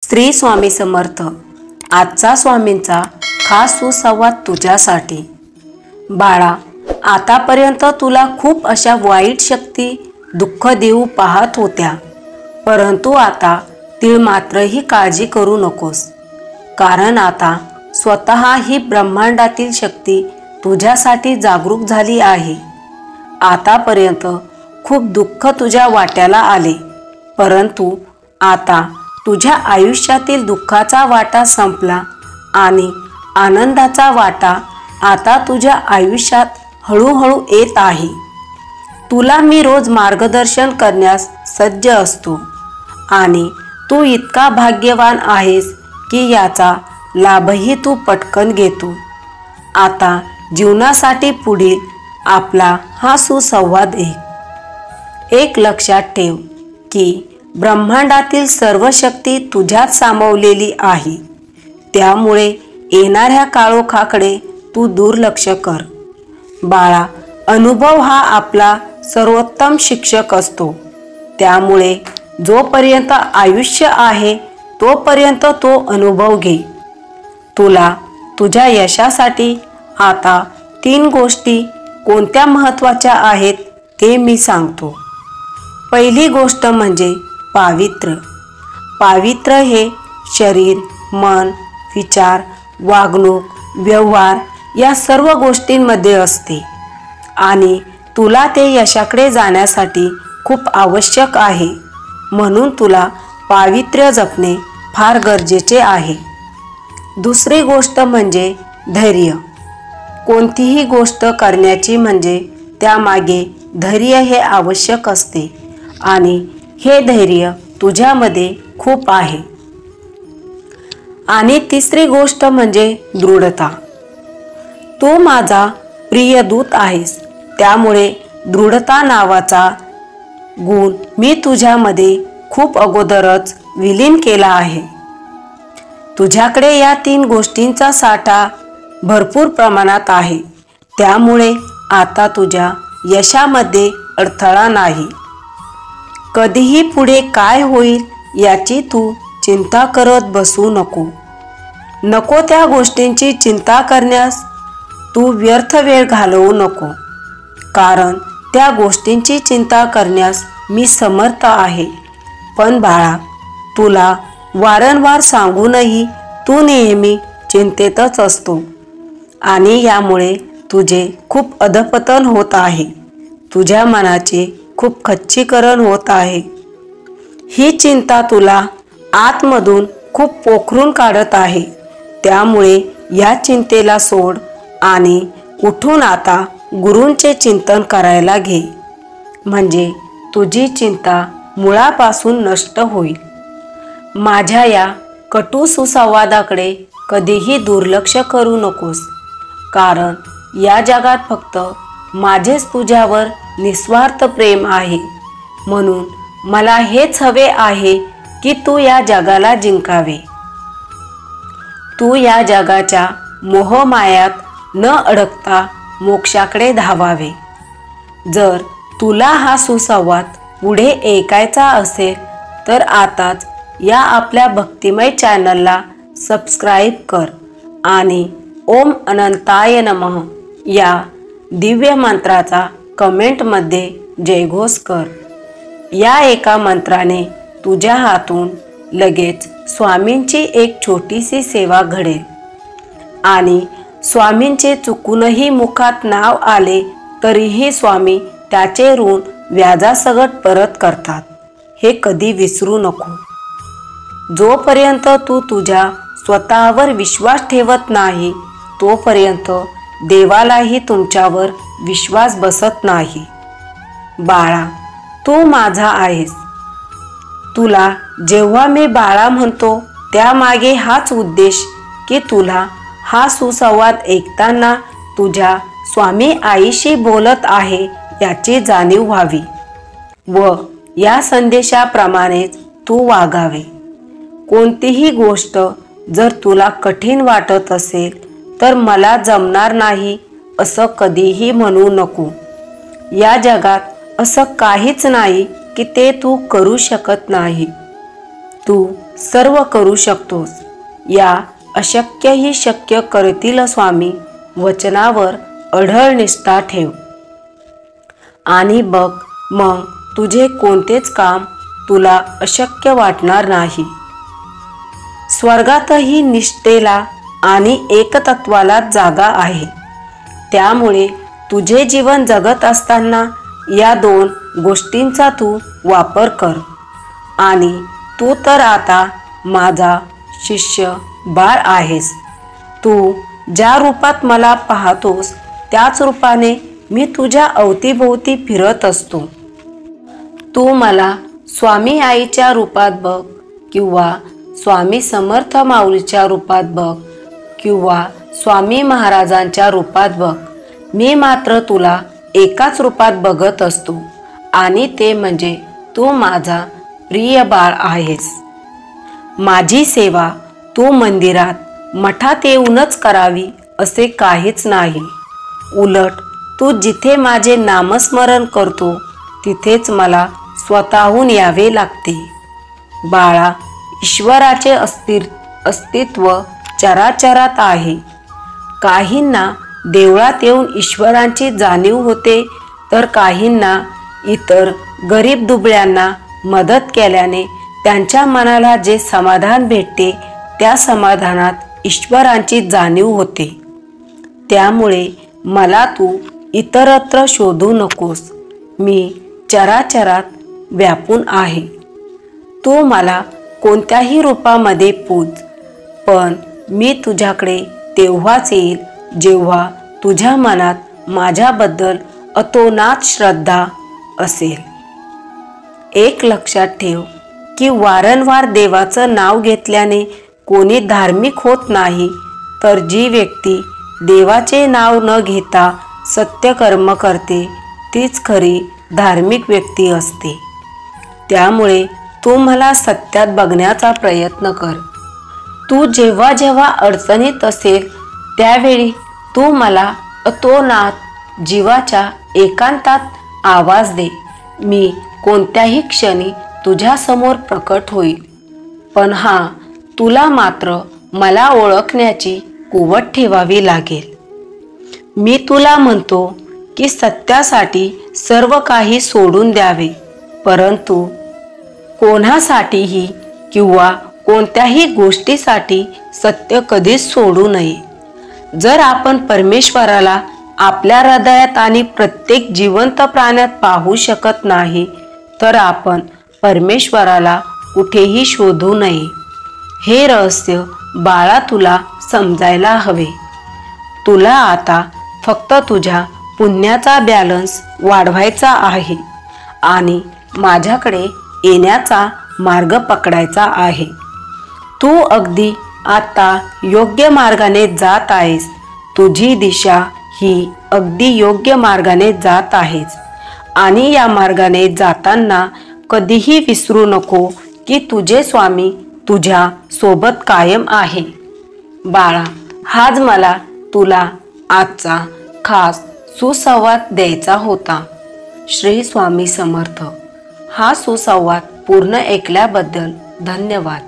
श्री स्वामी समर्थ। आजचा स्वामींचा खास सुसंवाद तुझ्यासाठी। बाळा, आतापर्यंत तुला खूप अशा वाईट शक्ती दुःख देऊ पाहत होत्या, परंतु आता तीळ मात्रही काळजी करू नकोस, कारण आता स्वतः ही ब्रह्मांडातील शक्ती तुझ्यासाठी जागरूक झाली आहे। आतापर्यंत खूप दुःख तुझ्या वाट्याला आले, परंतु आता तुझ्या आयुष्यातील दुःखाचा वाटा संपला आणि आनंदाचा वाटा आता तुझ्या आयुष्यात हळूहळू येत आहे। तुला मी रोज मार्गदर्शन करण्यास सज्ज असतो आणि तू इतका भाग्यवान आहेस की याचा लाभही तू पटकन घेतो। आता जीवनासाठी पुढील आपला हा सुसंवाद एक लक्षात ठेव की ब्रह्मांडातील सर्व शक्ती तुझ्यात सामावलेली आहे, त्यामुळे येणाऱ्या काळोखाकडे तू दुर्लक्ष कर। बाळा, अनुभव हा आपला सर्वोत्तम शिक्षक असतो, त्यामुळे जोपर्यंत आयुष्य आहे तोपर्यंत तो अनुभव घे। तुला तुझ्या यशासाठी आता 3 गोष्टी कोणत्या महत्त्वाच्या आहेत ते मी सांगतो। पहिली गोष्ट म्हणजे पावित्र्य। पावित्र्य हे शरीर, मन, विचार, वागणूक, व्यवहार या सर्व गोष्टींमध्ये असते आणि तुला ते यशाकडे जाण्यासाठी खूप आवश्यक आहे, म्हणून तुला पावित्र्य जपणे फार गरजेचे आहे। दुसरी गोष्ट म्हणजे धैर्य। कोणतीही गोष्ट करण्याची म्हणजे त्यामागे धैर्य हे आवश्यक असते आणि हे धैर्य तुझ्यामध्ये खूप आहे। आणि तिसरी गोष्ट म्हणजे दृढता। तू माझा प्रिय दूत आहेस, त्यामुळे दृढता नावाचा गुण मी तुझ्यामध्ये खूप अगोदरच विलीन केला आहे। तुझ्याकडे या 3 गोष्टींचा साठा भरपूर प्रमाणात आहे, त्यामुळे आता तुझ्या यशामध्ये अडथळा नाही। कधीही पुढे काय होईल याची तू चिंता करत बसू नको त्या गोष्टींची चिंता करण्यास तू व्यर्थ वेळ घालवू नको, कारण त्या गोष्टींची चिंता करण्यास मी समर्थ आहे। पण बाळा, तुला वारंवार सांगूनही तू नेहमी चिंतेतच असतो आणि यामुळे तुझे खूप अधपतन होत आहे। तुझ्या मनाचे खूप खच्चीकरण होत आहे। ही चिंता तुला आतमधून खूप पोखरून काढत आहे, त्यामुळे या चिंतेला सोड आणि उठून आता गुरूंचे चिंतन करायला घे, म्हणजे तुझी चिंता मुळापासून नष्ट होईल। माझ्या या कटू सुसंवादाकडे कधीही दुर्लक्ष करू नकोस, कारण या जगात फक्त माझेच तुझ्यावर निस्वार्थ प्रेम आहे, म्हणून मला हेच हवे आहे की तू या जगाला जिंकावे। तू या जगाच्या मोहमायात न अडकता मोक्षाकडे धावावे। जर तुला हा सुसंवाद पुढे ऐकायचा असेल तर आताच या आपल्या भक्तिमय चॅनलला सबस्क्राईब कर आणि ओम अनंताय नमः या दिव्य मंत्राचा कमेंटमध्ये जयघोष कर। या एका मंत्राने तुझ्या हातून लगेच स्वामींची एक छोटीशी सेवा घडेल आणि स्वामींचे चुकूनही मुखात नाव आले तरीही स्वामी त्याचे ऋण व्याजासकट परत करतात, हे कधी विसरू नको। जोपर्यंत तू तुझ्या स्वतःवर विश्वास ठेवत नाही तोपर्यंत देवालाही तुमच्यावर विश्वास बसत नाही। बाळा, तू माझा आहेस। तुला जेव्हा मी बाळा म्हणतो त्यामागे हाच उद्देश की तुला हा सुसंवाद ऐकताना तुझ्या स्वामी आईशी बोलत आहे याची जाणीव व्हावी व या संदेशाप्रमाणेच तू वागावे। कोणतीही गोष्ट जर तुला कठीण वाटत असेल तर मला जमणार नाही असं कधीही म्हणू नको। या जगात असं काहीच नाही की ते तू करू शकत नाही। तू सर्व करू शकतोस. या अशक्यही शक्य करतील स्वामी वचनावर अढळ निष्ठा ठेव आणि बघ मग तुझे कोणतेच काम तुला अशक्य वाटणार नाही. स्वर्गातही निष्ठेला आणि एकतत्वाला जागा आहे. त्यामुळे तुझे जीवन जगत असताना या दोन गोष्टींचा तू वापर कर. आणि तू तर आता माझा शिष्य बाळ आहेस. तू ज्या रूपात मला पाहतोस त्याच रूपाने मी तुझ्या अवतीभोवती फिरत असतो. तू मला स्वामी आईच्या रूपात बघ किंवा स्वामी समर्थ माऊलीच्या रूपात बघ किंवा स्वामी महाराजांच्या रूपात बघ, मी मात्र तुला एकाच रूपात बघत असतो आणि ते म्हणजे तू माझा प्रिय बाळ आहेस. माझी सेवा तू मंदिरात मठात येऊनच करावी असे काहीच नाही. उलट तू जिथे माझे नामस्मरण करतो तिथेच मला स्वतःहून यावे लागते. बाळा, ईश्वराचे अस्तित्व चराचरात आहे. काहींना देवळात येऊन ईश्वरांची जाणीव होते तर काहींना इतर गरीब दुबळ्यांना मदत केल्याने त्यांच्या मनाला जे समाधान भेटते त्या समाधानात ईश्वरांची जाणीव होते. त्यामुळे मला तू इतरत्र शोधू नकोस. मी चराचरात व्यापून आहे. तू मला कोणत्याही रूपामध्ये पूज, पण मी तुझ्याकडे तेव्हाच येईल जेव्हा तुझ्या मनात माझ्याबद्दल अतोनात श्रद्धा असेल. एक लक्षात ठेव की वारंवार देवाचं नाव घेतल्याने कोणी धार्मिक होत नाही, तर जी व्यक्ती देवाचे नाव न घेता सत्यकर्म करते तीच खरी धार्मिक व्यक्ती असते. त्यामुळे तू मला सत्यात बघण्याचा प्रयत्न कर. तू जेव्हा जेव्हा अडचणीत असेल त्यावेळी तू मला अतोनात जीवाच्या एकांतात आवाज दे. मी कोणत्याही क्षणी तुझ्यासमोर प्रकट होईल. पण तुला मात्र मला ओळखण्याची कुवत ठेवावी लागेल. मी तुला म्हणतो की सत्यासाठी सर्व काही सोडून द्यावे, परंतु कोणासाठीही किंवा कोणत्याही गोष्टीसाठी सत्य कधीच सोडू नये. जर आपण परमेश्वराला आपल्या हृदयात आणि प्रत्येक जिवंत प्राण्यात पाहू शकत नाही तर आपण परमेश्वराला कुठेही शोधू नये. हे रहस्य बाळा तुला समजायला हवे. तुला आता फक्त तुझ्या पुण्याचा बॅलन्स वाढवायचा आहे आणि माझ्याकडे येण्याचा मार्ग पकडायचा आहे. तू अगदी आता योग्य मार्गाने जात आहेस. तुझी दिशा ही अगदी योग्य मार्गाने जात आहेस आणि या मार्गाने जाताना कधीही विसरू नको की तुझे स्वामी तुझ्या सोबत कायम आहे. बाळा, हाच मला तुला आजचा खास सुसंवाद द्यायचा होता. श्री स्वामी समर्थ. हा सुसंवाद पूर्ण ऐकल्याबद्दल धन्यवाद.